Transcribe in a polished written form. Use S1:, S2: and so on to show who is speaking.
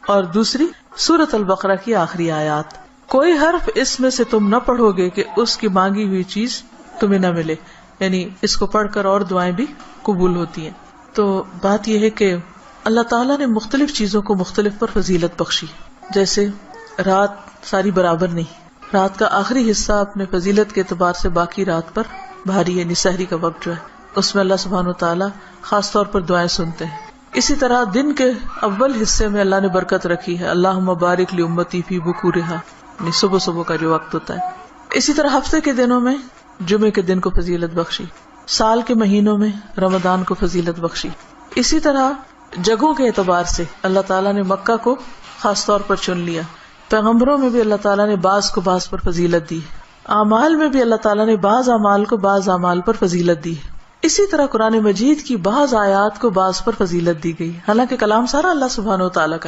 S1: اور دوسری سورۃ البقرہ کی آخری آیات. کوئی حرف اس میں سے تم نہ پڑھو گے کہ اس کی مانگی ہوئی چیز تمہیں نہ ملے. یعنی اس کو پڑھ کر اور دعائیں بھی قبول ہوتی ہیں. تو بات یہ ہے کہ اللہ تعالیٰ نے مختلف چیزوں کو مختلف پر فضیلت بخشی. جیسے رات ساری برابر نہیں، رات کا آخری حصہ اپنے فضیلت کے اعتبار سے باقی رات پر بھاری، یعنی سحری کا وقت جو ہے اس میں اللہ سبحانہ وتعالیٰ خاص طور پر دعائیں سنتے ہیں. اسی طرح دن کے اول حصے میں اللہ نے برکت رکھی ہے، اللہم بارک لی امتی فی بکورہا، یعنی صبح صبح کا جو وقت ہوتا ہے. اسی طرح ہفتے کے دنوں میں جمعے کے دن کو فضیلت بخشی، سال کے مہینوں میں رمضان کو فضیلت بخشی. اسی طرح جگہوں کے اعتبار سے اللہ تعالیٰ نے مکہ کو خاص طور پر چن لیا. پیغمبروں میں بھی اللہ تعالیٰ نے بعض کو بعض پر فضیلت دی. اعمال میں بھی اللہ تعالیٰ نے بعض اعمال کو بعض اعمال پر فضیلت دی. اسی طرح قرآن مجید کی بعض آیات کو بعض پر فضیلت دی گئی، حالانکہ کلام سارا اللہ سبحانہ و تعالیٰ کا